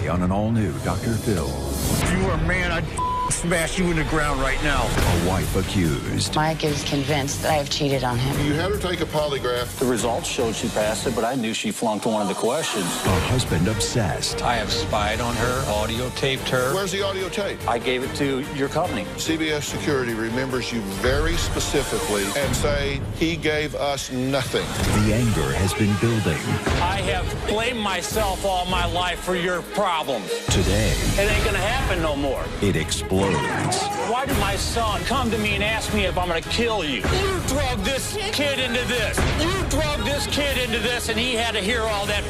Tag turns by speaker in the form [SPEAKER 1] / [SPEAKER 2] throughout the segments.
[SPEAKER 1] Today on an all-new Dr. Phil.
[SPEAKER 2] If you were a man, I'd smash you in the ground right now.
[SPEAKER 1] A wife accused.
[SPEAKER 3] Mike is convinced that I have cheated on him.
[SPEAKER 4] You had her take a polygraph.
[SPEAKER 5] The results showed she passed it, but I knew she flunked one of the questions.
[SPEAKER 1] A husband obsessed.
[SPEAKER 6] I have spied on her, audio taped her.
[SPEAKER 4] Where's the audio tape?
[SPEAKER 5] I gave it to your company.
[SPEAKER 4] CBS Security remembers you very specifically and say he gave us nothing.
[SPEAKER 1] The anger has been building.
[SPEAKER 6] I have blamed myself all my life for your problems.
[SPEAKER 1] Today,
[SPEAKER 6] It ain't gonna happen no more.
[SPEAKER 1] it explodes.
[SPEAKER 6] Why did my son come to me and ask me if I'm gonna kill you? You drugged this kid into this. You drugged this kid into this, and he had to hear all that.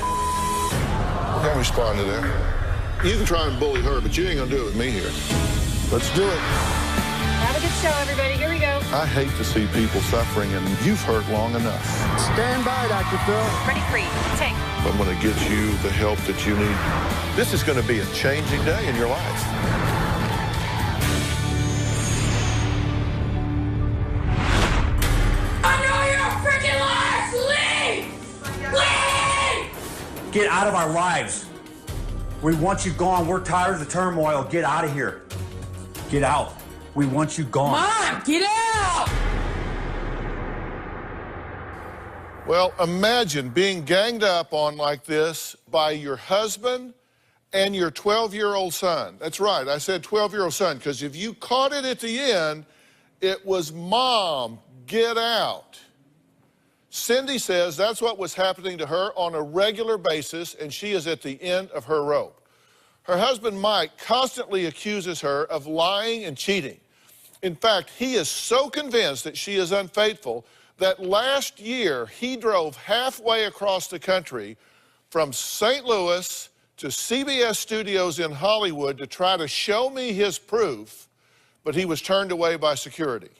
[SPEAKER 4] We're going to respond to that. You can try and bully her, but you ain't going to do it with me here. Let's do it.
[SPEAKER 7] Have a good show, everybody. Here we go.
[SPEAKER 4] I hate to see people suffering, and you've hurt long enough.
[SPEAKER 2] Stand by, Dr. Phil.
[SPEAKER 7] Ready, free. Take.
[SPEAKER 4] I'm going to get you the help that you need. This is going to be a changing day in your life.
[SPEAKER 2] Get out of our lives. We want you gone. We're tired of the turmoil. Get out of here. Get out. We want you gone.
[SPEAKER 8] Mom, get out!
[SPEAKER 4] Well, imagine being ganged up on like this by your husband and your 12-year-old son. That's right, I said 12-year-old son, because if you caught it at the end, it was, Mom, get out. Cindy says that's what was happening to her on a regular basis, and she is at the end of her rope. Her husband, Mike, constantly accuses her of lying and cheating. In fact, he is so convinced that she is unfaithful that last year he drove halfway across the country from St. Louis to CBS Studios in Hollywood to try to show me his proof, but he was turned away by security.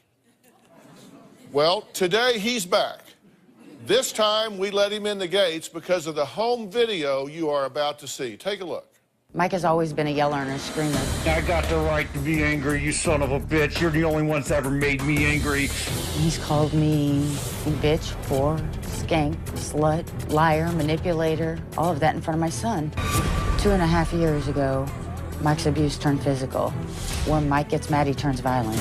[SPEAKER 4] Well, today he's back. This time, we let him in the gates because of the home video you are about to see. Take a look.
[SPEAKER 3] Mike has always been a yeller and a screamer.
[SPEAKER 2] I got the right to be angry, you son of a bitch. You're the only one that's ever made me angry.
[SPEAKER 3] He's called me bitch, whore, skank, slut, liar, manipulator, all of that in front of my son. 2.5 years ago, Mike's abuse turned physical. When Mike gets mad, he turns violent.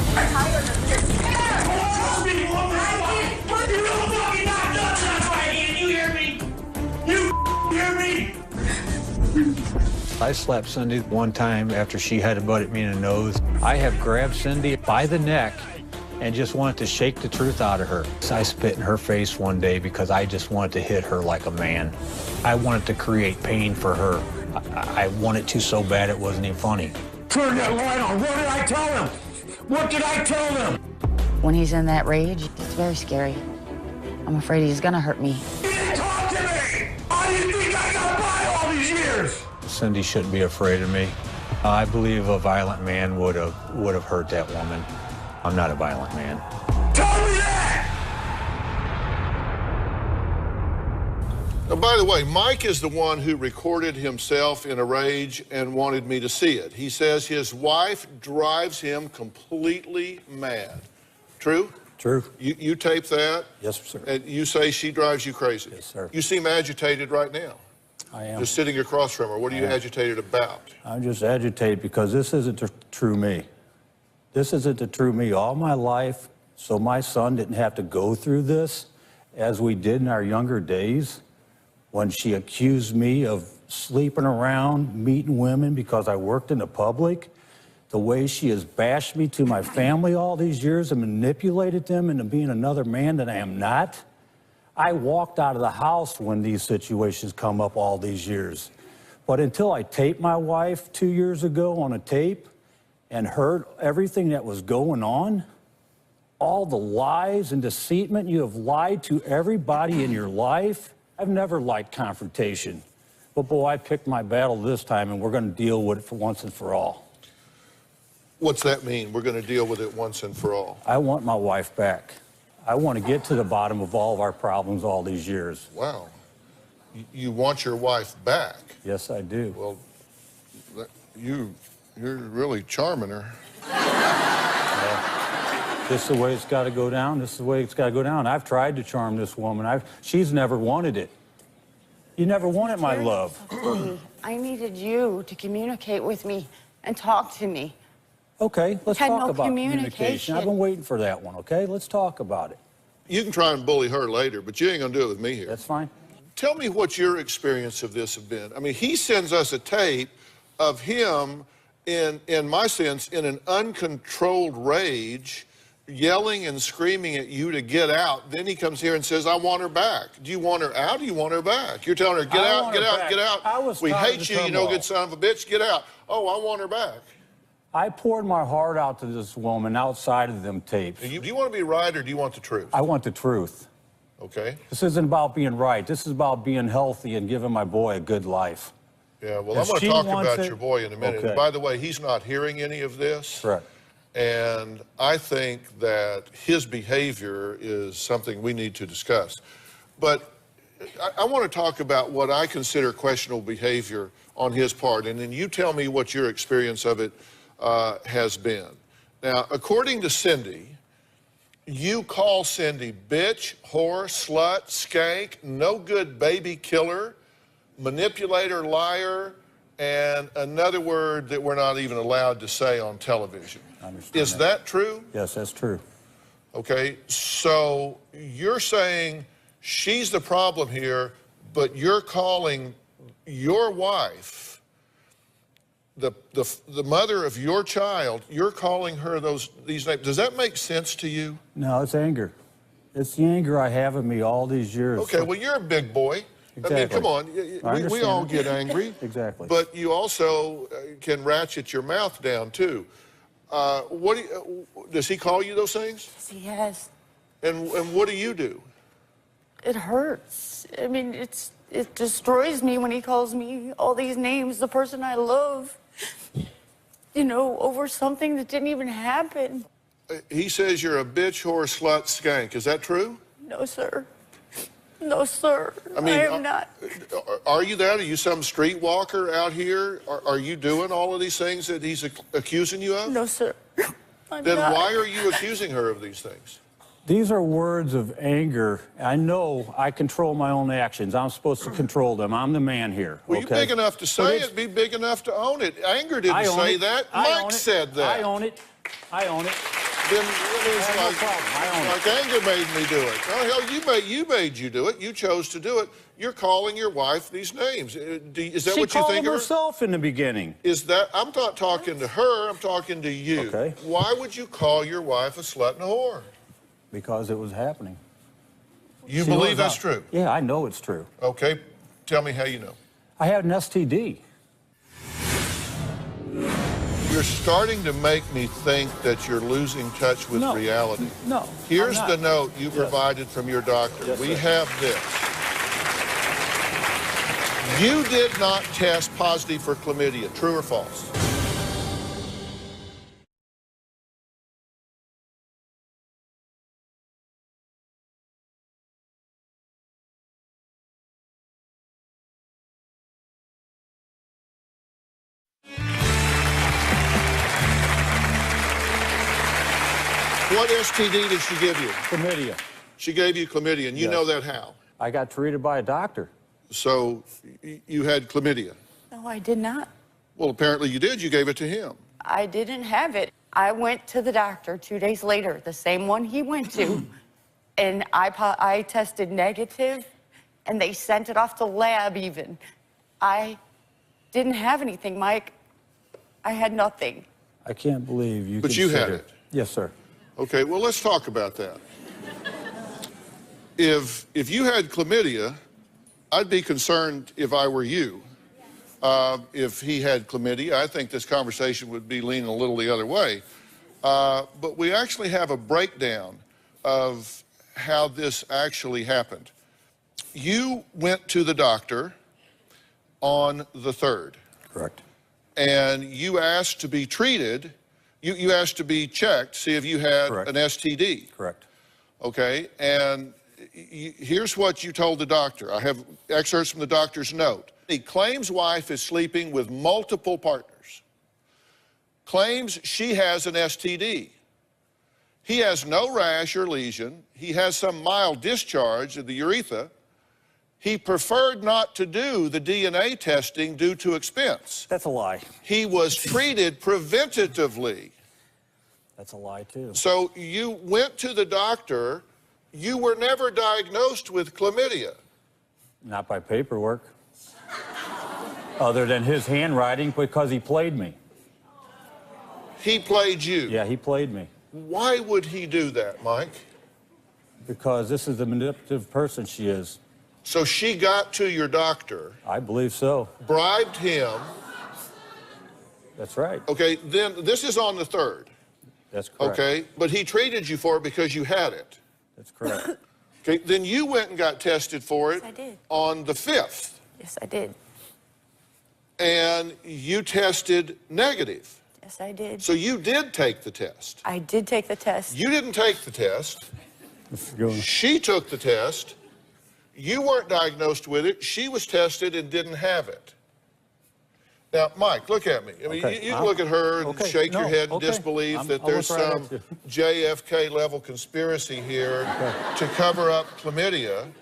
[SPEAKER 6] I slapped Cindy one time after she had to butt at me in the nose. I have grabbed Cindy by the neck and just wanted to shake the truth out of her. I spit in her face one day because I just wanted to hit her like a man. I wanted to create pain for her. I wanted to so bad it wasn't even funny.
[SPEAKER 2] Turn that light on. What did I tell him? What did I tell them?
[SPEAKER 3] When he's in that rage, it's very scary. I'm afraid he's gonna hurt me.
[SPEAKER 2] You didn't talk to me! How do you think I got by all these years?
[SPEAKER 6] Cindy shouldn't be afraid of me. I believe a violent man would have hurt that woman. I'm not a violent man.
[SPEAKER 2] Tell me that!
[SPEAKER 4] Now, by the way, Mike is the one who recorded himself in a rage and wanted me to see it. He says his wife drives him completely mad. True?
[SPEAKER 5] True.
[SPEAKER 4] You tape that?
[SPEAKER 5] Yes, sir.
[SPEAKER 4] And you say she drives you crazy?
[SPEAKER 5] Yes, sir.
[SPEAKER 4] You seem agitated right now.
[SPEAKER 5] I am.
[SPEAKER 4] Just sitting across from her. What are you agitated about?
[SPEAKER 5] I'm just agitated because this isn't the true me. This isn't the true me all my life, so my son didn't have to go through this as we did in our younger days when she accused me of sleeping around, meeting women because I worked in the public. The way she has bashed me to my family all these years and manipulated them into being another man that I am not. I walked out of the house when these situations come up all these years. But until I taped my wife 2 years ago on a tape and heard everything that was going on, all the lies and deceitment you have lied to everybody in your life, I've never liked confrontation. But boy, I picked my battle this time and we're gonna deal with it for once and for all.
[SPEAKER 4] What's that mean? We're going to deal with it once and for all.
[SPEAKER 5] I want my wife back. I want to get to the bottom of all of our problems all these years.
[SPEAKER 4] Wow. You want your wife back?
[SPEAKER 5] Yes, I do.
[SPEAKER 4] Well, you're really charming her.
[SPEAKER 5] This is the way it's got to go down. This is the way it's got to go down. I've tried to charm this woman. She's never wanted it. You never wanted my love.
[SPEAKER 3] I needed you to communicate with me and talk to me.
[SPEAKER 5] Okay, let's
[SPEAKER 3] Had
[SPEAKER 5] talk
[SPEAKER 3] no
[SPEAKER 5] about communication.
[SPEAKER 3] communication.
[SPEAKER 5] I've been waiting for that one, okay? Let's talk about it.
[SPEAKER 4] You can try and bully her later, but you ain't gonna do it with me here.
[SPEAKER 5] That's fine.
[SPEAKER 4] Tell me what your experience of this have been. I mean, he sends us a tape of him, in my sense, in an uncontrolled rage, yelling and screaming at you to get out. Then he comes here and says, I want her back. Do you want her out or do you want her back? You're telling her, get out, get out, get out. We hate you, you no good son of a bitch, get out. Oh, I want her back.
[SPEAKER 5] I poured my heart out to this woman outside of them tapes.
[SPEAKER 4] Do you want to be right or do you want the truth?
[SPEAKER 5] I want the truth.
[SPEAKER 4] Okay.
[SPEAKER 5] This isn't about being right. This is about being healthy and giving my boy a good life.
[SPEAKER 4] Yeah, well, I'm going to talk about your boy in a minute.
[SPEAKER 5] Okay.
[SPEAKER 4] By the way, he's not hearing any of this.
[SPEAKER 5] Correct.
[SPEAKER 4] And I think that his behavior is something we need to discuss. But I want to talk about what I consider questionable behavior on his part, and then you tell me what your experience of it has been. Now, according to Cindy, you call Cindy bitch, whore, slut, skank, no good baby killer, manipulator, liar, and another word that we're not even allowed to say on television. Is that true?
[SPEAKER 5] Yes, that's true.
[SPEAKER 4] Okay, so you're saying she's the problem here, but you're calling your wife, the mother of your child, you're calling her these names. Does that make sense to you?
[SPEAKER 5] No, it's anger. It's the anger I have in me all these years.
[SPEAKER 4] Okay, well, you're a big boy.
[SPEAKER 5] Exactly.
[SPEAKER 4] I mean, come on. We all get angry.
[SPEAKER 5] Exactly.
[SPEAKER 4] But you also can ratchet your mouth down, too. Does he call you those things?
[SPEAKER 3] Yes, he has.
[SPEAKER 4] And what do you do?
[SPEAKER 3] It hurts. I mean, it destroys me when he calls me all these names, the person I love, you know, over something that didn't even happen.
[SPEAKER 4] He says you're a bitch, whore, slut, skank. Is that true?
[SPEAKER 3] No, sir. No, sir.
[SPEAKER 4] I mean,
[SPEAKER 3] I am not.
[SPEAKER 4] Are you that? Are you some streetwalker out here? Are you doing all of these things that he's accusing you of?
[SPEAKER 3] No, sir. I'm
[SPEAKER 4] Then
[SPEAKER 3] not.
[SPEAKER 4] why are you accusing her of these things?
[SPEAKER 5] These are words of anger. I know I control my own actions. I'm supposed to control them. I'm the man here.
[SPEAKER 4] Well,
[SPEAKER 5] okay?
[SPEAKER 4] you're big enough to say it. Be big enough to own it. Anger didn't say that. Mike said that.
[SPEAKER 5] I own it. I own it.
[SPEAKER 4] Then it's like anger made me do it. Oh, hell, you made you do it. You chose to do it. You're calling your wife these names. Is that what you think
[SPEAKER 5] She called
[SPEAKER 4] of her?
[SPEAKER 5] herself in the beginning.
[SPEAKER 4] Is that? I'm not talking to her. I'm talking to you.
[SPEAKER 5] Okay.
[SPEAKER 4] Why would you call your wife a slut and a whore?
[SPEAKER 5] Because it was happening.
[SPEAKER 4] You believe that's true?
[SPEAKER 5] Yeah, I know it's true.
[SPEAKER 4] Okay. Tell me how you know.
[SPEAKER 5] I had an STD.
[SPEAKER 4] You're starting to make me think that you're losing touch with reality.
[SPEAKER 5] No.
[SPEAKER 4] Here's the note you provided from your doctor.
[SPEAKER 5] Yes,
[SPEAKER 4] we
[SPEAKER 5] sir.
[SPEAKER 4] have this. You did not test positive for chlamydia. True or false? What STD did she give you?
[SPEAKER 5] Chlamydia.
[SPEAKER 4] She gave you chlamydia, and you know that how?
[SPEAKER 5] I got treated by a doctor.
[SPEAKER 4] So you had chlamydia.
[SPEAKER 3] No, I did not.
[SPEAKER 4] Well, apparently you did. You gave it to him.
[SPEAKER 3] I didn't have it. I went to the doctor 2 days later, the same one he went to, and I tested negative, and they sent it off to lab even. I didn't have anything, Mike. I had nothing.
[SPEAKER 5] I can't believe you.
[SPEAKER 4] But you had it.
[SPEAKER 5] Yes, sir.
[SPEAKER 4] Okay, well, let's talk about that. If you had chlamydia, I'd be concerned if I were you. If he had chlamydia, I think this conversation would be leaning a little the other way. But we actually have a breakdown of how this actually happened. You went to the doctor on the 3rd.
[SPEAKER 5] Correct.
[SPEAKER 4] And you asked to be treated. You asked to be checked, see if you had an STD.
[SPEAKER 5] Correct.
[SPEAKER 4] Okay, and here's what you told the doctor. I have excerpts from the doctor's note. He claims wife is sleeping with multiple partners. Claims she has an STD. He has no rash or lesion. He has some mild discharge of the urethra. He preferred not to do the DNA testing due to expense.
[SPEAKER 5] That's a lie.
[SPEAKER 4] He was treated preventatively.
[SPEAKER 5] That's a lie, too.
[SPEAKER 4] So you went to the doctor. You were never diagnosed with chlamydia.
[SPEAKER 5] Not by paperwork. Other than his handwriting, because he played me.
[SPEAKER 4] He played you.
[SPEAKER 5] Yeah, he played me.
[SPEAKER 4] Why would he do that, Mike?
[SPEAKER 5] Because this is the manipulative person she is.
[SPEAKER 4] So she got to your doctor.
[SPEAKER 5] I believe so.
[SPEAKER 4] Bribed him.
[SPEAKER 5] That's right.
[SPEAKER 4] Okay, then this is on the 3rd.
[SPEAKER 5] That's correct.
[SPEAKER 4] Okay, but he treated you for it because you had it.
[SPEAKER 5] That's correct.
[SPEAKER 4] Okay, then you went and got tested for it
[SPEAKER 7] Yes, I did.
[SPEAKER 4] on the 5th.
[SPEAKER 7] Yes, I did.
[SPEAKER 4] And you tested negative.
[SPEAKER 7] Yes, I did.
[SPEAKER 4] So you did take the test.
[SPEAKER 7] I did take the test.
[SPEAKER 4] You didn't take the test.
[SPEAKER 5] Go on.
[SPEAKER 4] She took the test. You weren't diagnosed with it. She was tested and didn't have it. Now, Mike, look at me. I mean,
[SPEAKER 5] Okay.
[SPEAKER 4] you look at her and
[SPEAKER 5] Okay.
[SPEAKER 4] shake your
[SPEAKER 5] No,
[SPEAKER 4] head in
[SPEAKER 5] okay.
[SPEAKER 4] disbelief that
[SPEAKER 5] I'll
[SPEAKER 4] there's
[SPEAKER 5] look right
[SPEAKER 4] some
[SPEAKER 5] at you.
[SPEAKER 4] JFK-level conspiracy here to cover up chlamydia.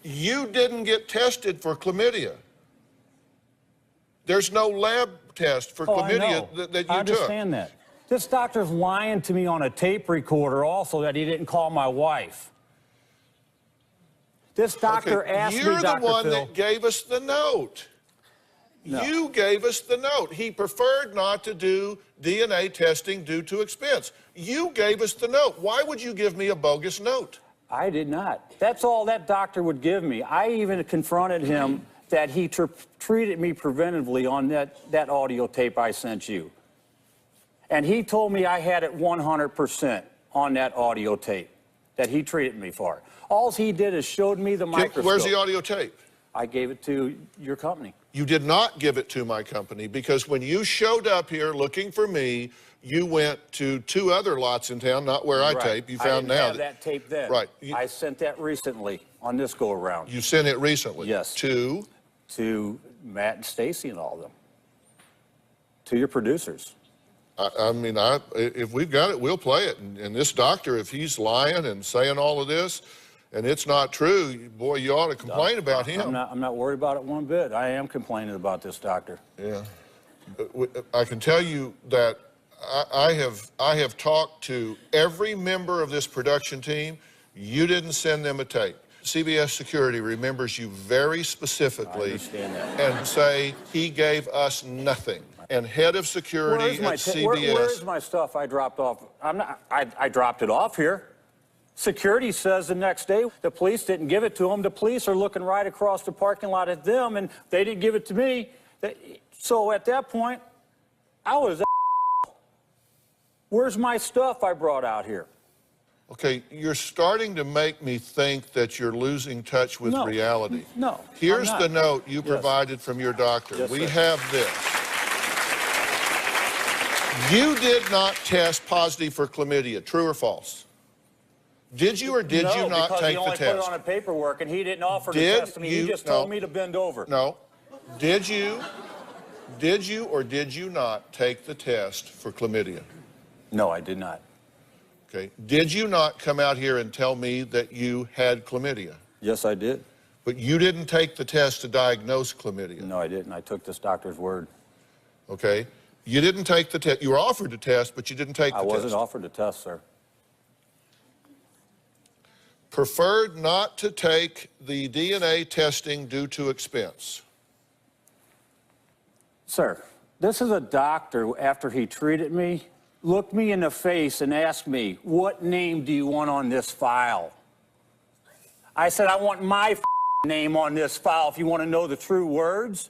[SPEAKER 4] You didn't get tested for chlamydia. There's no lab test for
[SPEAKER 5] Oh, I
[SPEAKER 4] chlamydia
[SPEAKER 5] know.
[SPEAKER 4] that
[SPEAKER 5] I
[SPEAKER 4] you took.
[SPEAKER 5] understand that. This doctor's lying to me on a tape recorder also that he didn't call my wife. This doctor
[SPEAKER 4] Okay,
[SPEAKER 5] asked
[SPEAKER 4] you're
[SPEAKER 5] me, Dr.
[SPEAKER 4] the one
[SPEAKER 5] Phil.
[SPEAKER 4] that gave us the note.
[SPEAKER 5] No.
[SPEAKER 4] You gave us the note. He preferred not to do DNA testing due to expense. You gave us the note. Why would you give me a bogus note?
[SPEAKER 5] I did not. That's all that doctor would give me. I even confronted him that he treated me preventively on that audio tape I sent you. And he told me I had it 100% on that audio tape that he treated me for. All he did is showed me the microscope.
[SPEAKER 4] Where's the audio tape?
[SPEAKER 5] I gave it to your company.
[SPEAKER 4] You did not give it to my company because when you showed up here looking for me, you went to 2 other lots in town, not where I
[SPEAKER 5] Right.
[SPEAKER 4] tape. You
[SPEAKER 5] I
[SPEAKER 4] found
[SPEAKER 5] didn't
[SPEAKER 4] now
[SPEAKER 5] have that tape then.
[SPEAKER 4] Right.
[SPEAKER 5] I sent that recently on this go around
[SPEAKER 4] You sent it recently.
[SPEAKER 5] Yes.
[SPEAKER 4] To
[SPEAKER 5] to Matt and Stacy and all of them, to your producers.
[SPEAKER 4] I mean, if we've got it, we'll play it. And this doctor, if he's lying and saying all of this, and it's not true, boy, you ought to complain about him.
[SPEAKER 5] I'm not worried about it one bit. I am complaining about this doctor.
[SPEAKER 4] Yeah. I can tell you that I have talked to every member of this production team. You didn't send them a tape. CBS Security remembers you very specifically
[SPEAKER 5] I understand that.
[SPEAKER 4] and say he gave us nothing. And head of security at CBS.
[SPEAKER 5] Where's my stuff I dropped off? I dropped it off here. Security says the next day the police didn't give it to them. The police are looking right across the parking lot at them, and they didn't give it to me. So at that point, I was. Where's my stuff I brought out here?
[SPEAKER 4] Okay, you're starting to make me think that you're losing touch with
[SPEAKER 5] No.
[SPEAKER 4] reality.
[SPEAKER 5] No,
[SPEAKER 4] Here's
[SPEAKER 5] I'm
[SPEAKER 4] the
[SPEAKER 5] not.
[SPEAKER 4] note you
[SPEAKER 5] Yes.
[SPEAKER 4] provided from your doctor.
[SPEAKER 5] Yes,
[SPEAKER 4] We
[SPEAKER 5] sir.
[SPEAKER 4] have this. You did not test positive for chlamydia, true or false? Did you or did you not
[SPEAKER 5] because
[SPEAKER 4] take
[SPEAKER 5] he
[SPEAKER 4] the
[SPEAKER 5] only
[SPEAKER 4] test?
[SPEAKER 5] put it on a paperwork, and he didn't offer to
[SPEAKER 4] Did
[SPEAKER 5] test me.
[SPEAKER 4] you-
[SPEAKER 5] He just
[SPEAKER 4] no.
[SPEAKER 5] told me to bend over.
[SPEAKER 4] No. Did you or did you not take the test for chlamydia?
[SPEAKER 5] No, I did not.
[SPEAKER 4] Okay. Did you not come out here and tell me that you had chlamydia?
[SPEAKER 5] Yes, I did.
[SPEAKER 4] But you didn't take the test to diagnose chlamydia.
[SPEAKER 5] No, I didn't. I took this doctor's word.
[SPEAKER 4] Okay. You didn't take the test. You were offered the test, but you didn't take the
[SPEAKER 5] I
[SPEAKER 4] test.
[SPEAKER 5] wasn't offered a test, sir.
[SPEAKER 4] Preferred not to take the DNA testing due to expense.
[SPEAKER 5] Sir, this is a doctor, after he treated me, looked me in the face and asked me, what name do you want on this file? I said, I want my name on this file if you want to know the true words.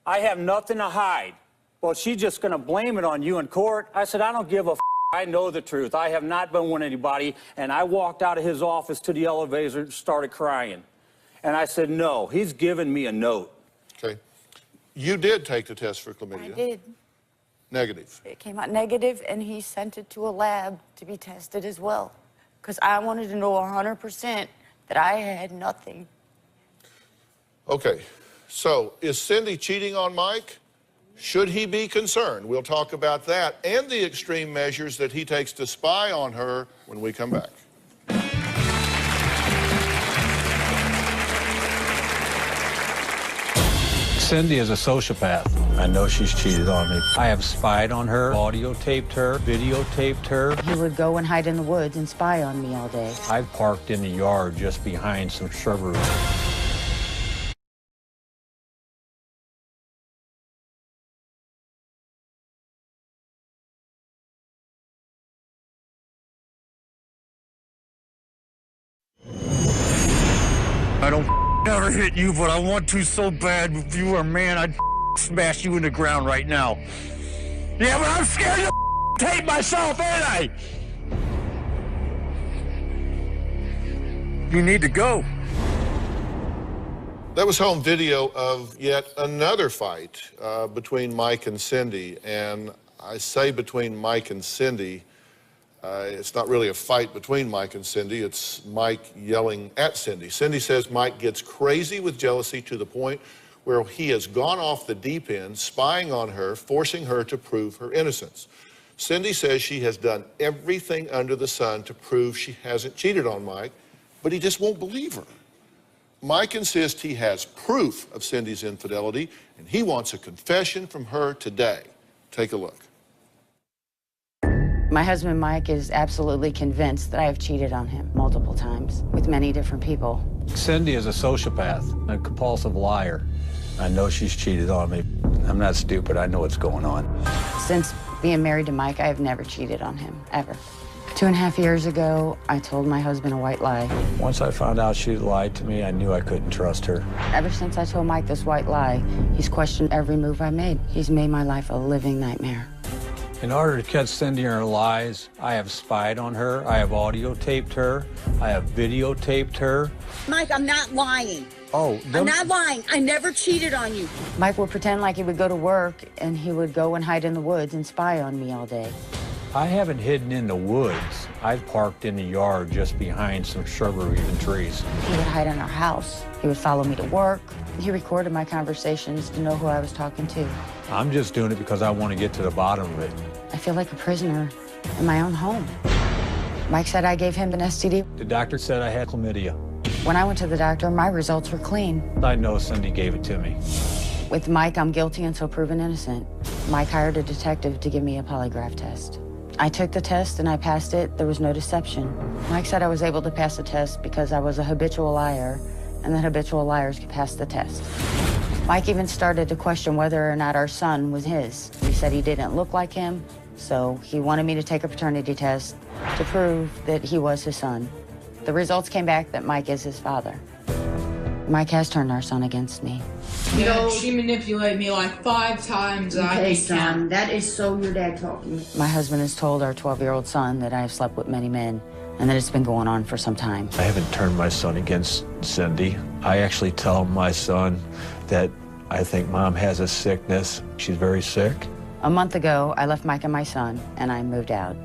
[SPEAKER 5] I have nothing to hide. Well, she's just going to blame it on you in court. I said, I don't give a I know the truth. I have not been with anybody. And I walked out of his office to the elevator and started crying. And I said, no, he's given me a note.
[SPEAKER 4] Okay. You did take the test for chlamydia.
[SPEAKER 7] I did.
[SPEAKER 4] Negative.
[SPEAKER 7] It came out negative, and he sent it to a lab to be tested as well. Because I wanted to know 100% that I had nothing.
[SPEAKER 4] Okay. So is Cindy cheating on Mike? Should he be concerned? We'll talk about that and the extreme measures that he takes to spy on her when we come back.
[SPEAKER 6] Cindy is a sociopath. I know she's cheated on me. I have spied on her, audio taped her, videotaped her.
[SPEAKER 3] He would go and hide in the woods and spy on me all day.
[SPEAKER 6] I've parked in the yard just behind some shrubbery.
[SPEAKER 2] I don't ever hit you, but I want to so bad. If you were a man, I'd smash you in the ground right now. Yeah, but I'm scared to tape myself, ain't I? You need to go.
[SPEAKER 4] That was home video of yet another fight between Mike and Cindy. And I say between Mike and Cindy, it's not really a fight between Mike and Cindy, it's Mike yelling at Cindy. Cindy says Mike gets crazy with jealousy to the point where he has gone off the deep end, spying on her, forcing her to prove her innocence. Cindy says she has done everything under the sun to prove she hasn't cheated on Mike, but he just won't believe her. Mike insists he has proof of Cindy's infidelity, and he wants a confession from her today. Take a look.
[SPEAKER 3] My husband, Mike, is absolutely convinced that I have cheated on him multiple times with many different people.
[SPEAKER 6] Cindy is a sociopath, a compulsive liar. I know she's cheated on me. I'm not stupid. I know what's going on.
[SPEAKER 3] Since being married to Mike, I have never cheated on him, ever. 2.5 years ago, I told my husband a white lie.
[SPEAKER 6] Once I found out she lied to me, I knew I couldn't trust her.
[SPEAKER 3] Ever since I told Mike this white lie, he's questioned every move I made. He's made my life a living nightmare.
[SPEAKER 6] In order to catch Cindy in her lies, I have spied on her, I have audio taped her, I have videotaped her.
[SPEAKER 8] Mike, I'm not lying.
[SPEAKER 6] Oh,
[SPEAKER 8] I'm not lying. I never cheated on you.
[SPEAKER 3] Mike would pretend like he would go to work, and he would go and hide in the woods and spy on me all day.
[SPEAKER 6] I haven't hidden in the woods. I've parked in the yard just behind some shrubbery and trees.
[SPEAKER 3] He would hide in our house. He would follow me to work. He recorded my conversations to know who I was talking to.
[SPEAKER 6] I'm just doing it because I want to get to the bottom of it.
[SPEAKER 3] I feel like a prisoner in my own home. Mike said I gave him an STD.
[SPEAKER 6] The doctor said I had chlamydia.
[SPEAKER 3] When I went to the doctor, my results were clean.
[SPEAKER 6] I know Cindy gave it to me.
[SPEAKER 3] With Mike, I'm guilty until proven innocent. Mike hired a detective to give me a polygraph test. I took the test and I passed it. There was no deception. Mike said I was able to pass the test because I was a habitual liar, and that habitual liars could pass the test. Mike even started to question whether or not our son was his. He said he didn't look like him, so he wanted me to take a paternity test to prove that he was his son. The results came back that Mike is his father. Mike has turned our son against me.
[SPEAKER 9] You know, she manipulated me like 5 times.
[SPEAKER 8] Okay, son, that is so your dad talking.
[SPEAKER 3] My husband has told our 12-year-old son that I have slept with many men and that it's been going on for some time.
[SPEAKER 6] I haven't turned my son against Cindy. I actually tell my son that I think Mom has a sickness. She's very sick.
[SPEAKER 3] A month ago, I left Mike and my son, and I moved out.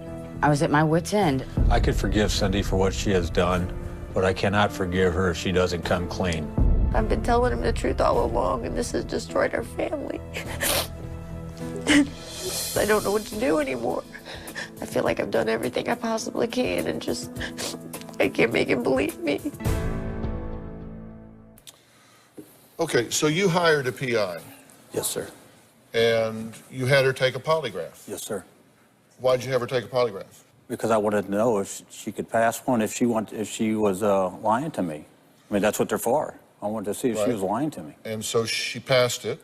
[SPEAKER 3] I was at my wit's end.
[SPEAKER 6] I could forgive Cindy for what she has done, but I cannot forgive her if she doesn't come clean.
[SPEAKER 7] I've been telling him the truth all along, and this has destroyed our family. I don't know what to do anymore. I feel like I've done everything I possibly can, and just, I can't make him believe me.
[SPEAKER 4] Okay, so you hired a PI,
[SPEAKER 5] Yes, sir.
[SPEAKER 4] and you had her take a polygraph.
[SPEAKER 5] Yes, sir.
[SPEAKER 4] Why'd you have her take a polygraph?
[SPEAKER 5] Because I wanted to know if she could pass one, if she was lying to me. I mean, that's what they're for. I wanted to see if she was lying to me.
[SPEAKER 4] And so she passed it.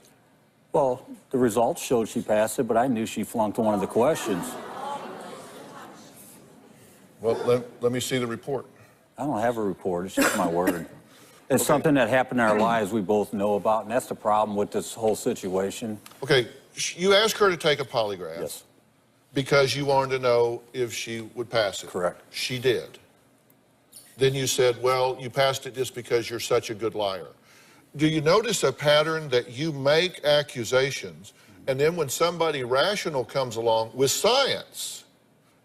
[SPEAKER 5] Well, the results showed she passed it, but I knew she flunked one of the questions.
[SPEAKER 4] Well, let me see the report.
[SPEAKER 5] I don't have a report. It's just my word. It's something that happened in our lives we both know about, and that's the problem with this whole situation.
[SPEAKER 4] Okay, you asked her to take a polygraph.
[SPEAKER 5] Yes.
[SPEAKER 4] Because you wanted to know if she would pass it.
[SPEAKER 5] Correct.
[SPEAKER 4] She did. Then you said, well, you passed it just because you're such a good liar. Do you notice a pattern that you make accusations, and then when somebody rational comes along with science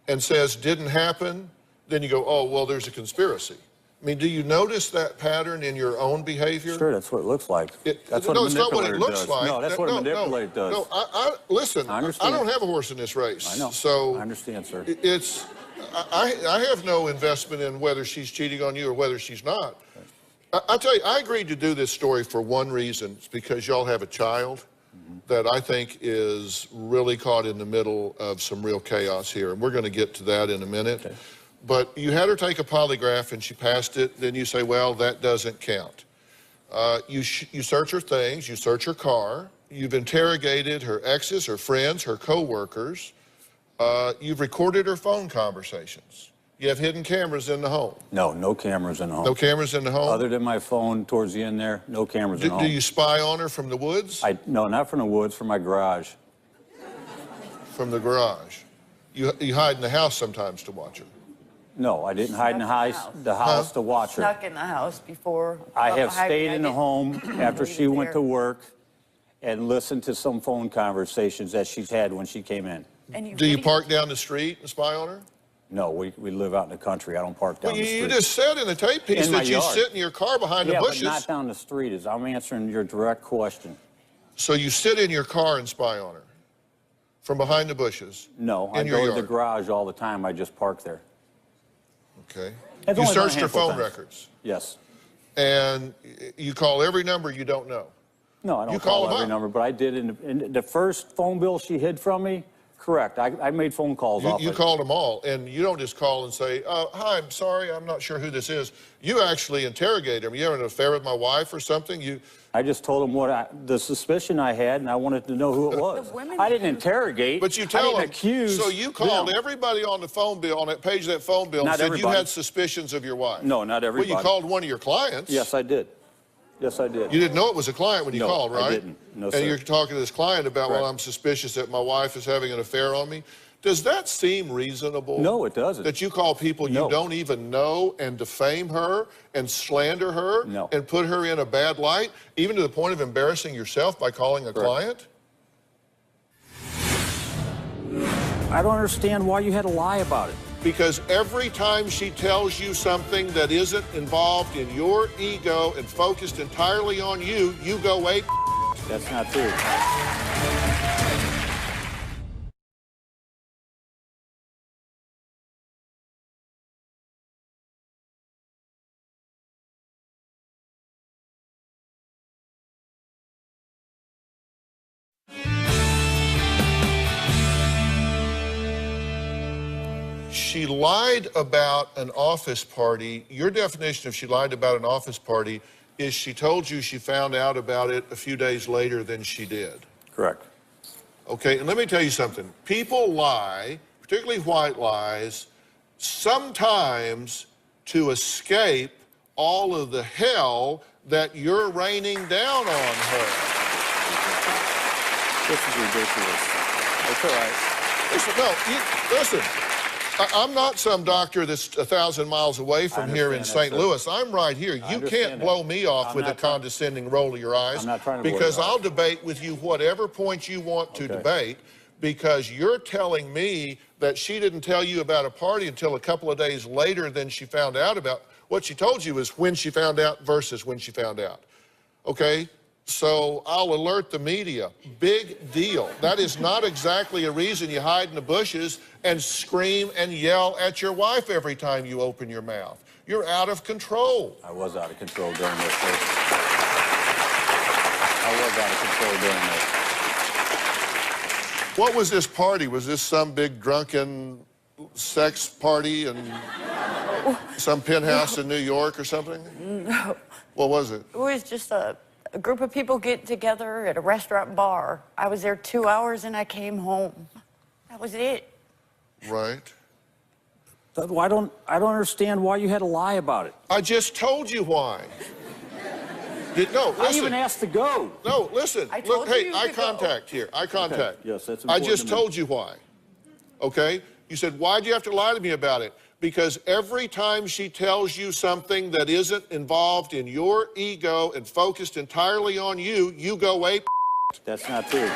[SPEAKER 4] and says didn't happen, then you go, oh, well, there's a conspiracy. I mean, do you notice that pattern in your own behavior?
[SPEAKER 5] Sure, that's what it looks like.
[SPEAKER 4] That's what a manipulator does.
[SPEAKER 5] No, that's what a manipulator does.
[SPEAKER 4] No, listen,
[SPEAKER 5] I understand.
[SPEAKER 4] I don't have a horse in this race.
[SPEAKER 5] I know.
[SPEAKER 4] So
[SPEAKER 5] I understand, sir.
[SPEAKER 4] I have no investment in whether she's cheating on you or whether she's not. I'll tell you, I agreed to do this story for one reason. It's because y'all have a child that I think is really caught in the middle of some real chaos here. And we're going to get to that in a minute. Okay. But you had her take a polygraph and she passed it. Then you say, well, that doesn't count. You search her things. You search her car. You've interrogated her exes, her friends, her co-workers. You've recorded her phone conversations. You have hidden cameras in the home.
[SPEAKER 5] No, no cameras in the home.
[SPEAKER 4] No cameras in the home?
[SPEAKER 5] Other than my phone towards the end there, no cameras in the home.
[SPEAKER 4] Do you spy on her from the woods?
[SPEAKER 5] No, not from the woods, from my garage.
[SPEAKER 4] From the garage. You hide in the house sometimes to watch her?
[SPEAKER 5] No, I didn't hide in the house to watch her.
[SPEAKER 7] Snuck in the house before.
[SPEAKER 5] I have stayed in the home after she went to work and listened to some phone conversations that she's had when she came in.
[SPEAKER 4] Do you park down the street and spy on her?
[SPEAKER 5] No, we live out in the country. I don't park down the street.
[SPEAKER 4] You just said in the tape piece that you sit in your car behind the bushes.
[SPEAKER 5] Yeah, but not down the street. I'm answering your direct question.
[SPEAKER 4] So you sit in your car and spy on her from behind the bushes?
[SPEAKER 5] No, I go to the garage all the time. I just park there.
[SPEAKER 4] Okay. You searched her phone records?
[SPEAKER 5] Yes.
[SPEAKER 4] And you call every number you don't know?
[SPEAKER 5] No, I don't call every number, but I did in the first phone bill she hid from me. Correct. I made phone calls off
[SPEAKER 4] You called them all, and you don't just call and say, hi, I'm sorry, I'm not sure who this is. You actually interrogate them. You have an affair with my wife or something?
[SPEAKER 5] I just told them the suspicion I had, and I wanted to know who it was. I didn't interrogate.
[SPEAKER 4] But you tell them.
[SPEAKER 5] Accuse
[SPEAKER 4] so you called everybody on the phone bill, on that page of that phone bill, and said you had suspicions of your wife.
[SPEAKER 5] No, not everybody.
[SPEAKER 4] Well, you called one of your clients.
[SPEAKER 5] Yes, I did. Yes, I did.
[SPEAKER 4] You didn't know it was a client when you called, right?
[SPEAKER 5] I didn't. No, sir.
[SPEAKER 4] And you're talking to this client about, well, I'm suspicious that my wife is having an affair on me. Does that seem reasonable?
[SPEAKER 5] No, it doesn't.
[SPEAKER 4] That you call people you don't even know and defame her and slander her and put her in a bad light, even to the point of embarrassing yourself by calling a client?
[SPEAKER 5] I don't understand why you had to lie about it.
[SPEAKER 4] Because every time she tells you something that isn't involved in your ego and focused entirely on you, you go, wait.
[SPEAKER 5] That's not true.
[SPEAKER 4] She lied about an office party. Your definition of she lied about an office party is she told you she found out about it a few days later than she did.
[SPEAKER 5] Correct.
[SPEAKER 4] Okay, and let me tell you something. People lie, particularly white lies, sometimes to escape all of the hell that you're raining down on her.
[SPEAKER 5] This is ridiculous. It's all right.
[SPEAKER 4] Listen, I'm not some doctor that's 1,000 miles away from here in St. Louis. I'm right here. You can't blow me off with a condescending roll of your eyes.
[SPEAKER 5] I'm not trying to blow
[SPEAKER 4] because
[SPEAKER 5] you off.
[SPEAKER 4] I'll debate with you whatever point you want to debate, because you're telling me that she didn't tell you about a party until a couple of days later than she found out about. What she told you is when she found out versus when she found out. Okay? So I'll alert the media. Big deal. That is not exactly a reason you hide in the bushes and scream and yell at your wife every time you open your mouth. You're out of control.
[SPEAKER 5] I was out of control during this. I was out of control during this.
[SPEAKER 4] What was this party? Was this some big drunken sex party in some penthouse in New York or something?
[SPEAKER 7] No.
[SPEAKER 4] What was it?
[SPEAKER 7] It was just a group of people get together at a restaurant bar. I was there 2 hours and I came home. That was it.
[SPEAKER 4] Right.
[SPEAKER 5] I don't understand why you had to lie about it.
[SPEAKER 4] I just told you why. No, listen.
[SPEAKER 5] I even asked to go.
[SPEAKER 4] No, listen.
[SPEAKER 7] I told
[SPEAKER 4] Look, hey,
[SPEAKER 7] you
[SPEAKER 4] eye
[SPEAKER 7] to
[SPEAKER 4] contact here. Eye contact.
[SPEAKER 5] Okay. Yes, that's
[SPEAKER 4] I
[SPEAKER 5] important.
[SPEAKER 4] just told you why. Okay? You said, why'd you have to lie to me about it? Because every time she tells you something that isn't involved in your ego and focused entirely on you, you go, wait.
[SPEAKER 5] That's not true.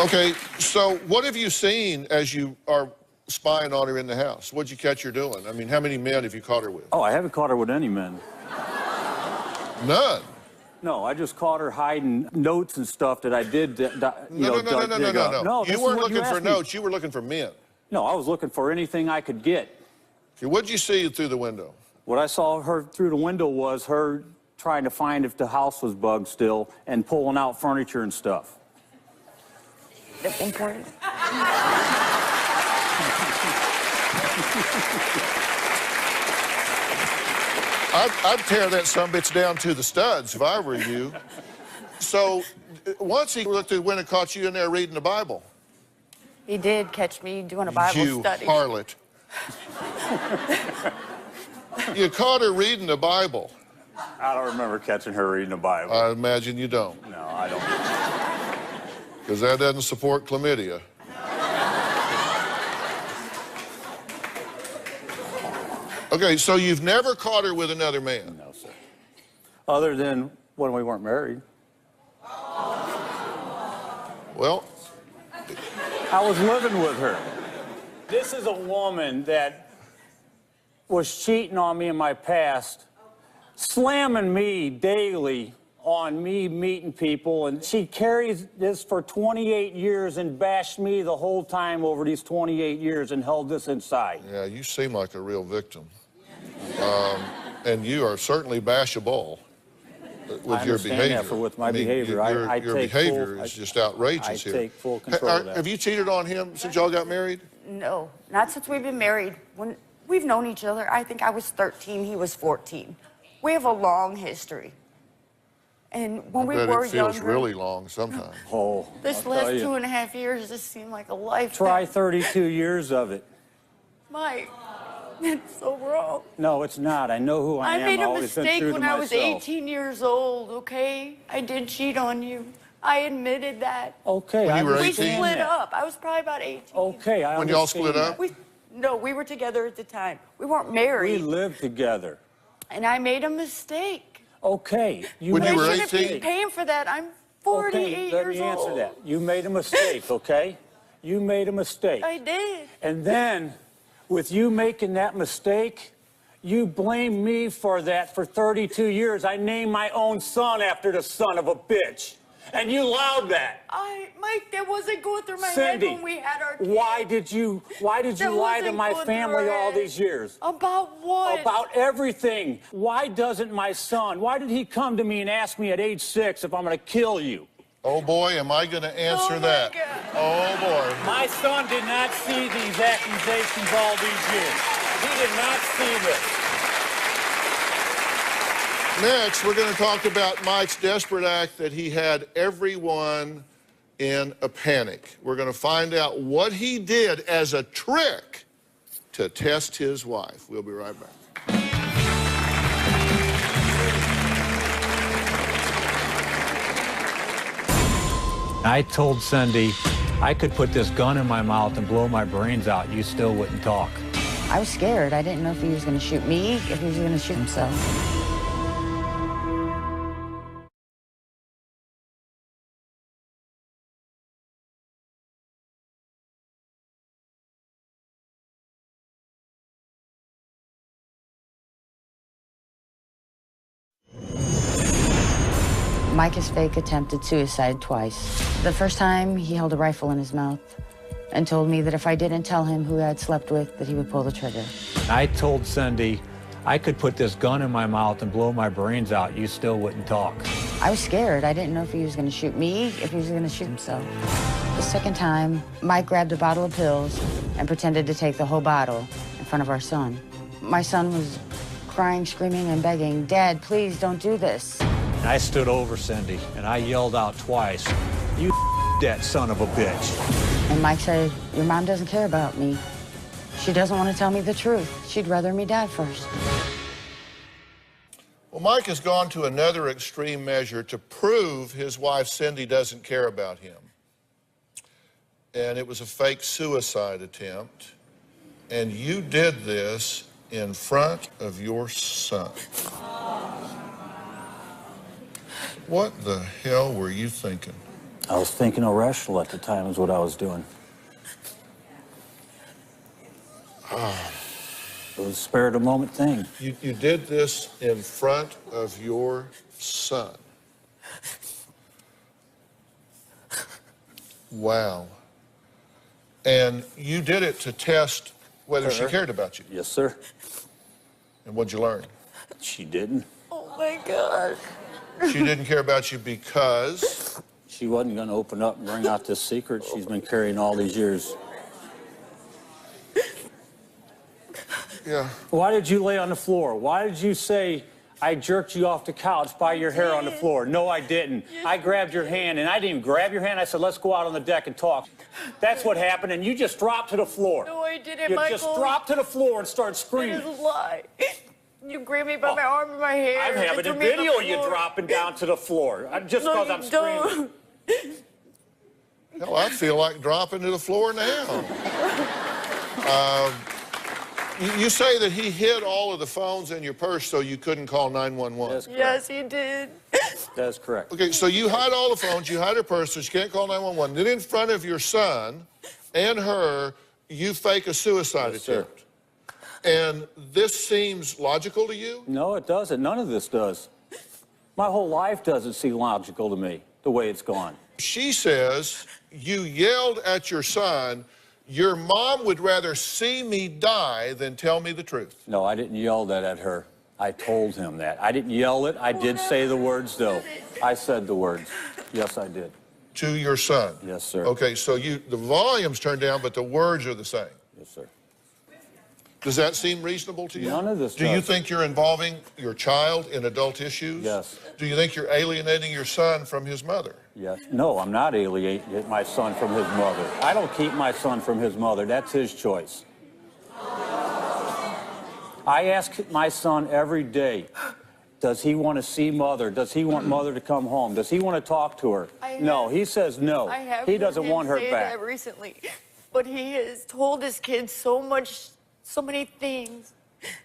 [SPEAKER 4] Okay, so what have you seen as you are spying on her in the house? What'd you catch her doing? I mean, how many men have you caught her with?
[SPEAKER 5] Oh, I haven't caught her with any men.
[SPEAKER 4] None.
[SPEAKER 5] No, I just caught her hiding notes and stuff that I did.
[SPEAKER 4] No. You weren't looking for notes. You were looking for men.
[SPEAKER 5] No, I was looking for anything I could get.
[SPEAKER 4] Okay, what'd you see through the window?
[SPEAKER 5] What I saw her through the window was her trying to find if the house was bugged still and pulling out furniture and stuff.
[SPEAKER 7] That's important.
[SPEAKER 4] I'd tear that sumbitch down to the studs if I were you. So once he looked through the window and caught you in there reading the Bible.
[SPEAKER 7] He did catch me doing a Bible
[SPEAKER 4] You
[SPEAKER 7] study.
[SPEAKER 4] harlot. You caught her reading the Bible.
[SPEAKER 5] I don't remember catching her reading the Bible.
[SPEAKER 4] I imagine you don't.
[SPEAKER 5] No, I don't.
[SPEAKER 4] Because that doesn't support chlamydia. Okay, so you've never caught her with another man?
[SPEAKER 5] No, sir. Other than when we weren't married.
[SPEAKER 4] Well,
[SPEAKER 5] I was living with her. This is a woman that was cheating on me in my past, slamming me daily on me meeting people, and she carries this for 28 years and bashed me the whole time over these 28 years and held this inside.
[SPEAKER 4] yeah, you seem like a real victim. And you are certainly bashable with your behavior.
[SPEAKER 5] With my behavior.
[SPEAKER 4] Your behavior is just outrageous here.
[SPEAKER 5] I take full control of that.
[SPEAKER 4] Have you cheated on him since y'all got married?
[SPEAKER 7] No, not since we've been married. When we've known each other, I think I was 13, he was 14. We have a long history. And when we were
[SPEAKER 4] it feels
[SPEAKER 7] younger,
[SPEAKER 4] really long sometimes.
[SPEAKER 5] Oh,
[SPEAKER 7] this
[SPEAKER 5] I'll
[SPEAKER 7] last
[SPEAKER 5] tell you.
[SPEAKER 7] 2.5 years just seemed like a lifetime.
[SPEAKER 5] Try 32 years of it.
[SPEAKER 7] Mike, that's so wrong.
[SPEAKER 5] No, it's not. I know who I am.
[SPEAKER 7] I made
[SPEAKER 5] I've
[SPEAKER 7] a
[SPEAKER 5] always been
[SPEAKER 7] mistake
[SPEAKER 5] true to
[SPEAKER 7] when I was
[SPEAKER 5] myself.
[SPEAKER 7] 18 years old, okay? I did cheat on you. I admitted that.
[SPEAKER 5] Okay,
[SPEAKER 4] When
[SPEAKER 5] I
[SPEAKER 4] you were
[SPEAKER 7] We
[SPEAKER 5] understand
[SPEAKER 4] 18?
[SPEAKER 7] split
[SPEAKER 5] that.
[SPEAKER 7] up. I was probably about 18.
[SPEAKER 5] Okay, I
[SPEAKER 4] When y'all
[SPEAKER 5] understand
[SPEAKER 4] split up?
[SPEAKER 5] that.
[SPEAKER 7] No, we were together at the time. We weren't
[SPEAKER 5] We
[SPEAKER 7] married.
[SPEAKER 5] lived together.
[SPEAKER 7] And I made a mistake.
[SPEAKER 5] Okay,
[SPEAKER 4] When
[SPEAKER 7] I
[SPEAKER 4] you were
[SPEAKER 7] shouldn't
[SPEAKER 4] 18?
[SPEAKER 7] be paying for that. I'm 48
[SPEAKER 5] Okay, let
[SPEAKER 7] years
[SPEAKER 5] me answer
[SPEAKER 7] old.
[SPEAKER 5] that. You made a mistake, okay? You made a mistake.
[SPEAKER 7] I did.
[SPEAKER 5] And then, with you making that mistake, you blame me for that for 32 years. I named my own son after the son of a bitch. And you allowed that.
[SPEAKER 7] Mike, that wasn't going through my
[SPEAKER 5] Cindy,
[SPEAKER 7] head when we had our kids.
[SPEAKER 5] why did you
[SPEAKER 7] That
[SPEAKER 5] lie to
[SPEAKER 7] wasn't
[SPEAKER 5] my
[SPEAKER 7] going through
[SPEAKER 5] family
[SPEAKER 7] our
[SPEAKER 5] all
[SPEAKER 7] head.
[SPEAKER 5] these years?
[SPEAKER 7] About what?
[SPEAKER 5] About everything. Why doesn't my son, why did he come to me and ask me at age 6 if I'm going to kill you?
[SPEAKER 4] Oh boy, am I going to answer
[SPEAKER 7] my
[SPEAKER 4] that.
[SPEAKER 7] God.
[SPEAKER 4] Oh boy.
[SPEAKER 5] My son did not see these accusations all these years. He did not see this.
[SPEAKER 4] Next, we're going to talk about Mike's desperate act that he had everyone in a panic. We're going to find out what he did as a trick to test his wife. We'll be right back.
[SPEAKER 6] I told Cindy I could put this gun in my mouth and blow my brains out. You still wouldn't talk.
[SPEAKER 3] I was scared. I didn't know if he was going to shoot me, if he was going to shoot himself. Mike has fake attempted suicide twice. The first time, he held a rifle in his mouth and told me that if I didn't tell him who I'd slept with, that he would pull the trigger.
[SPEAKER 6] I told Cindy I could put this gun in my mouth and blow my brains out. You still wouldn't talk.
[SPEAKER 3] I was scared. I didn't know if he was going to shoot me, if he was going to shoot himself. The second time, Mike grabbed a bottle of pills and pretended to take the whole bottle in front of our son. My son was crying, screaming, and begging, "Dad, please don't do this."
[SPEAKER 6] I stood over Cindy and I yelled out twice, "You that son of a bitch."
[SPEAKER 3] And Mike said, "Your mom doesn't care about me. She doesn't want to tell me the truth. She'd rather me die first."
[SPEAKER 4] Well, Mike has gone to another extreme measure to prove his wife Cindy doesn't care about him. And it was a fake suicide attempt. And you did this in front of your son. What the hell were you thinking?
[SPEAKER 5] I was thinking irrational at the time is what I was doing. It was a spur of the moment thing.
[SPEAKER 4] You did this in front of your son. Wow. And you did it to test whether she cared about you.
[SPEAKER 5] Yes, sir.
[SPEAKER 4] And what'd you learn?
[SPEAKER 5] She didn't.
[SPEAKER 7] Oh my God.
[SPEAKER 4] She didn't care about you because?
[SPEAKER 5] She wasn't going to open up and bring out this secret she's been carrying all these years.
[SPEAKER 4] Yeah.
[SPEAKER 5] Why did you lay on the floor? Why did you say, I jerked you off the couch by your hair on the floor? No, I didn't. I grabbed your hand, and I didn't even grab your hand. I said, let's go out on the deck and talk. That's what happened, and you just dropped to the floor.
[SPEAKER 7] No, I didn't,
[SPEAKER 5] You
[SPEAKER 7] Michael.
[SPEAKER 5] just dropped to the floor and started screaming.
[SPEAKER 7] That is a lie. You grabbed me by my arm and my hair.
[SPEAKER 5] I'm having a video of you dropping down to the floor. Just because I'm screaming.
[SPEAKER 4] Hell, I feel like dropping to the floor now. You say that he hid all of the phones in your purse so you couldn't call 911.
[SPEAKER 7] Yes, he did.
[SPEAKER 5] That's correct.
[SPEAKER 4] Okay, so you hide all the phones, you hide her purse so she can't call 911. Then in front of your son and her, you fake a suicide attempt. And this seems logical to you?
[SPEAKER 5] No, it doesn't. None of this does. My whole life doesn't seem logical to me, the way it's gone.
[SPEAKER 4] She says you yelled at your son, your mom would rather see me die than tell me the truth.
[SPEAKER 5] No, I didn't yell that at her. I told him that. I didn't yell it. I did say the words, though. I said the words. Yes, I did.
[SPEAKER 4] To your son?
[SPEAKER 5] Yes, sir.
[SPEAKER 4] Okay, so the volume's turned down, but the words are the same.
[SPEAKER 5] Yes, sir.
[SPEAKER 4] Does that seem reasonable to you?
[SPEAKER 5] None of this
[SPEAKER 4] Do you think you're involving your child in adult issues?
[SPEAKER 5] Yes.
[SPEAKER 4] Do you think you're alienating your son from his mother?
[SPEAKER 5] Yes. No, I'm not alienating my son from his mother. I don't keep my son from his mother. That's his choice. I ask my son every day, does he want to see mother? Does he want mother to come home? Does he want to talk to her? No, he says no. He doesn't want her back.
[SPEAKER 7] That recently, but he has told his kids so many things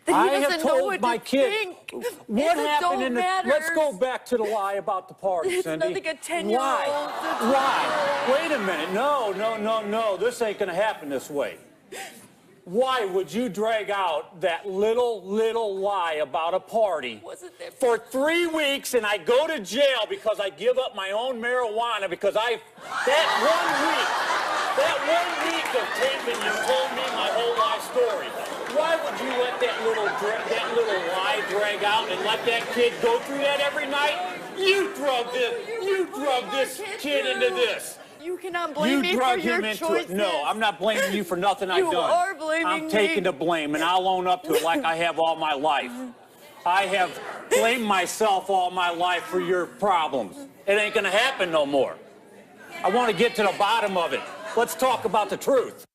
[SPEAKER 7] that he doesn't know what to think.
[SPEAKER 5] What happened in the... Let's go back to the lie about the party,
[SPEAKER 7] it's
[SPEAKER 5] Cindy.
[SPEAKER 7] It's not like a 10-year-old.
[SPEAKER 5] Why? Wait a minute. No. This ain't going to happen this way. Why would you drag out that little lie about a party for 3 weeks and I go to jail because I give up my own marijuana because that one week of taping you told me my whole life story. Why would you let that little lie drag out and let that kid go through that every night? You drug this kid into this.
[SPEAKER 7] You cannot blame me for your choices.
[SPEAKER 5] No, I'm not blaming you for nothing I've done.
[SPEAKER 7] You are blaming me.
[SPEAKER 5] I'm taking the blame, and I'll own up to it like I have all my life. I have blamed myself all my life for your problems. It ain't gonna happen no more. I want to get to the bottom of it. Let's talk about the truth.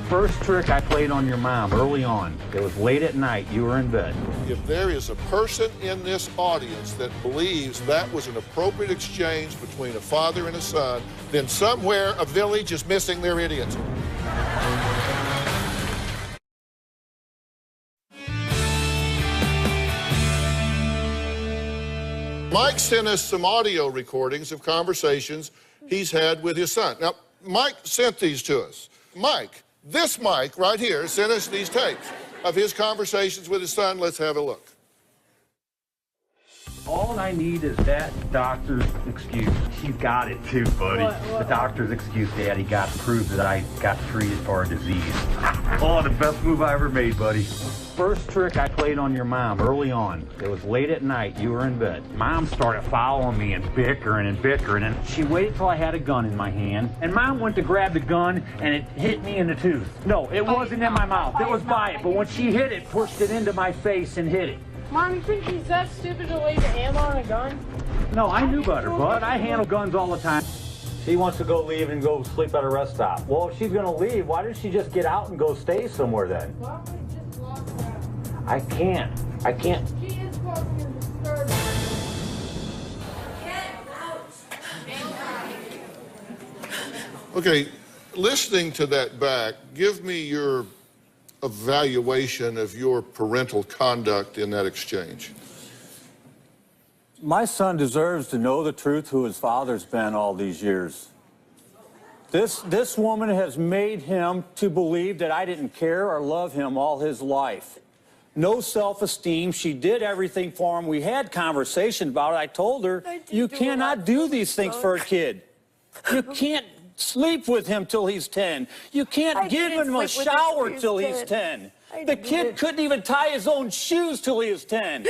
[SPEAKER 5] First trick I played on your mom early on. It was late at night. You were in bed.
[SPEAKER 4] If there is a person in this audience that believes that was an appropriate exchange between a father and a son, then somewhere a village is missing their idiots. Mike sent us some audio recordings of conversations he's had with his son. Now, Mike sent these to us. This Mike right here sent us these tapes of his conversations with his son. Let's have a look.
[SPEAKER 10] All I need is that doctor's excuse. She's got it too, buddy. The doctor's excuse, Daddy, got to prove that I got treated for a disease. Oh, the best move I ever made, buddy. First trick I played on your mom early on. It was late at night. You were in bed. Mom started following me and bickering, and she waited till I had a gun in my hand. And Mom went to grab the gun, and it hit me in the tooth. No, it wasn't in my mouth. It was by it. But when she hit it, pushed it into my face and hit it.
[SPEAKER 9] Mom, you think she's that stupid to leave the ammo on a gun?
[SPEAKER 10] No, I knew better, bud. I handle guns all the time.
[SPEAKER 5] She wants to go leave and go sleep at a rest stop. Well, if she's going to leave, why didn't she just get out and go stay somewhere then?
[SPEAKER 9] Why would you just lock her out?
[SPEAKER 5] I can't.
[SPEAKER 9] She is causing a disturbance. Get out!
[SPEAKER 4] Okay, listening to that back, give me your evaluation of your parental conduct in that exchange.
[SPEAKER 5] My son deserves to know the truth who his father's been all these years. This woman has made him to believe that I didn't care or love him all his life. No self-esteem. She did everything for him. We had conversation about it. I told her, you cannot do these things for a kid. You can't sleep with him till he's 10. You can't give him a shower till he's 10. The kid couldn't even tie his own shoes till he was 10.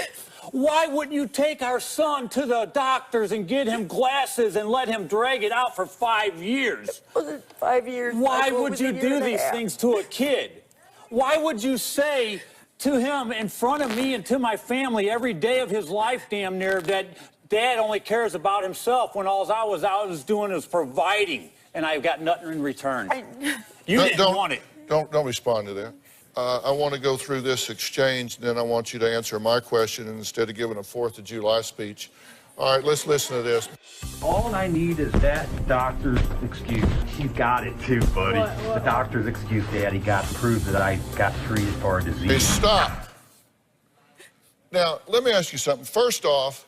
[SPEAKER 5] Why wouldn't you take our son to the doctors and get him glasses and let him drag it out for 5 years?
[SPEAKER 7] Was it 5 years?
[SPEAKER 5] Why would you do these things to a kid? Why would you say to him in front of me and to my family every day of his life, damn near, that Dad only cares about himself when all I was doing was providing, and I got nothing in return? You didn't want it.
[SPEAKER 4] Don't respond to that. I want to go through this exchange, and then I want you to answer my question instead of giving a 4th of July speech. All right, let's listen to this.
[SPEAKER 10] All I need is that doctor's excuse. You got it too, buddy. The doctor's excuse, Daddy, got to prove that I got treated for a disease.
[SPEAKER 4] Hey, stop. Now, let me ask you something. First off,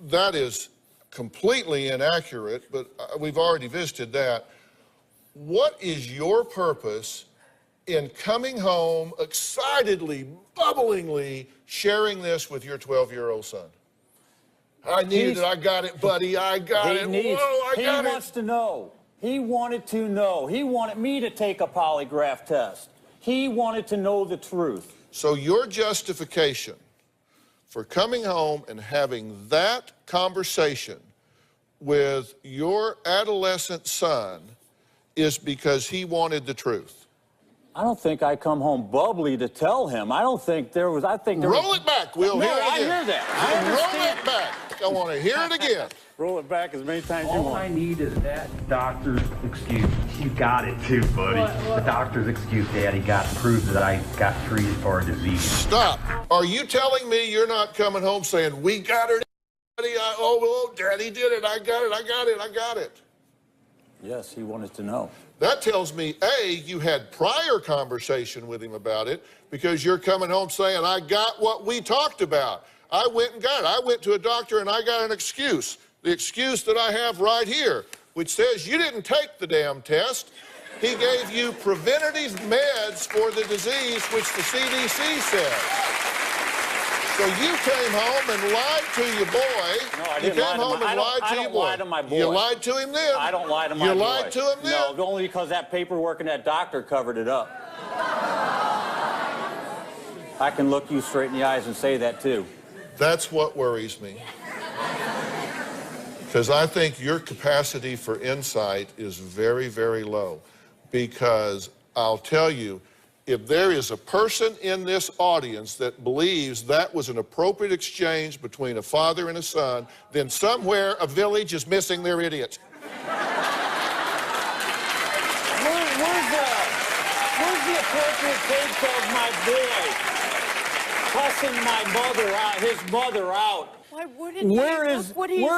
[SPEAKER 4] that is completely inaccurate, but we've already visited that. What is your purpose in coming home excitedly, bubblingly sharing this with your 12-year-old son? I needed it. I got it, buddy. I got it. Whoa, I got it.
[SPEAKER 5] He wants to know. He wanted to know. He wanted me to take a polygraph test. He wanted to know the truth.
[SPEAKER 4] So your justification for coming home and having that conversation with your adolescent son is because he wanted the truth?
[SPEAKER 5] I don't think I come home bubbly to tell him. I don't think there was,
[SPEAKER 4] Roll it back, Will.
[SPEAKER 5] No,
[SPEAKER 4] hear it again.
[SPEAKER 5] I hear that.
[SPEAKER 4] Roll it back. I want to hear it again.
[SPEAKER 5] Roll it back as many times as you
[SPEAKER 10] All
[SPEAKER 5] want.
[SPEAKER 10] I need is that doctor's excuse. You got it too, buddy. The doctor's excuse, Daddy, got to prove that I got treated for a disease.
[SPEAKER 4] Stop. Are you telling me you're not coming home saying, we got her, Daddy? Daddy did it. I got it. I got it. I got it.
[SPEAKER 5] Yes, he wanted to know.
[SPEAKER 4] That tells me, A, you had prior conversation with him about it because you're coming home saying, I got what we talked about. I went and got it. I went to a doctor and I got an excuse. The excuse that I have right here, which says you didn't take the damn test. He gave you preventative meds for the disease, which the CDC says. So you came home and lied to your boy.
[SPEAKER 5] No, I didn't lie to my boy. I don't lie to my boy.
[SPEAKER 4] You lied to him then.
[SPEAKER 5] I don't lie to my boy.
[SPEAKER 4] You lied to him then.
[SPEAKER 5] No, only because that paperwork and that doctor covered it up. I can look you straight in the eyes and say that too.
[SPEAKER 4] That's what worries me. Because I think your capacity for insight is very, very low. Because I'll tell you, if there is a person in this audience that believes that was an appropriate exchange between a father and a son, then somewhere a village is missing their idiot.
[SPEAKER 5] Where's the appropriate take of my boy cussing my mother out, his mother out?
[SPEAKER 7] Why wouldn't he?
[SPEAKER 5] Where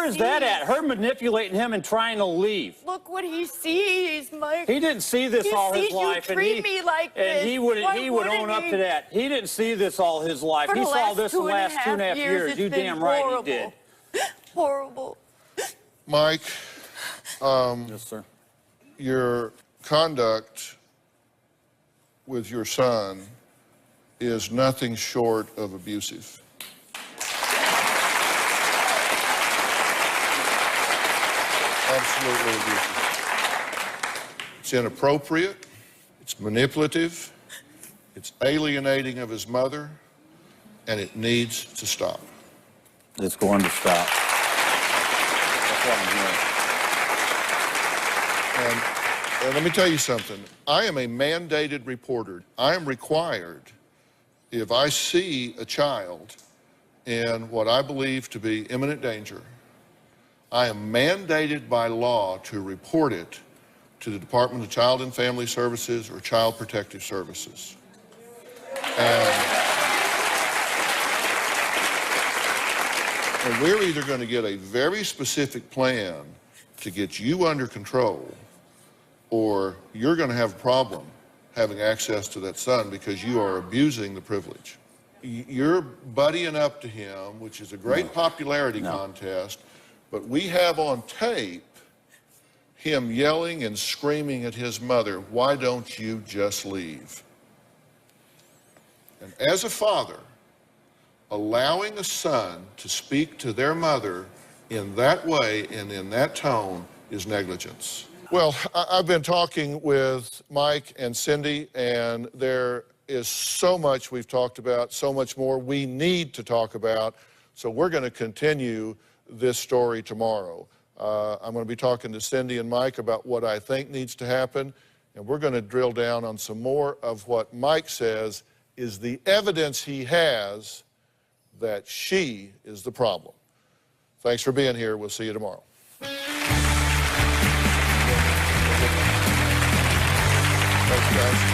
[SPEAKER 5] is that at? Her manipulating him and trying to leave.
[SPEAKER 7] Look what he sees, Mike.
[SPEAKER 5] He didn't see this all his life,
[SPEAKER 7] and he like this.
[SPEAKER 5] And he would own up to that. He didn't see this all his life. He saw this in the last 2.5 years. You damn right he did.
[SPEAKER 7] Horrible.
[SPEAKER 4] Mike,
[SPEAKER 5] yes, sir.
[SPEAKER 4] Your conduct with your son is nothing short of abusive. Absolutely abusive. It's inappropriate, it's manipulative, it's alienating of his mother, and it needs to stop.
[SPEAKER 5] It's going to stop. That's what I'm hearing.
[SPEAKER 4] And let me tell you something. I am a mandated reporter. I am required, if I see a child in what I believe to be imminent danger, I am mandated by law to report it to the Department of Child and Family Services or Child Protective Services. And we're either going to get a very specific plan to get you under control, or you're going to have a problem having access to that son because you are abusing the privilege. You're buddying up to him, which is a great popularity contest, but we have on tape him yelling and screaming at his mother, "Why don't you just leave?" And as a father, allowing a son to speak to their mother in that way and in that tone is negligence. Well, I've been talking with Mike and Cindy, and there is so much we've talked about, so much more we need to talk about. So we're going to continue this story tomorrow. I'm going to be talking to Cindy and Mike about what I think needs to happen, and we're going to drill down on some more of what Mike says is the evidence he has that she is the problem. Thanks for being here. We'll see you tomorrow. Thanks, guys.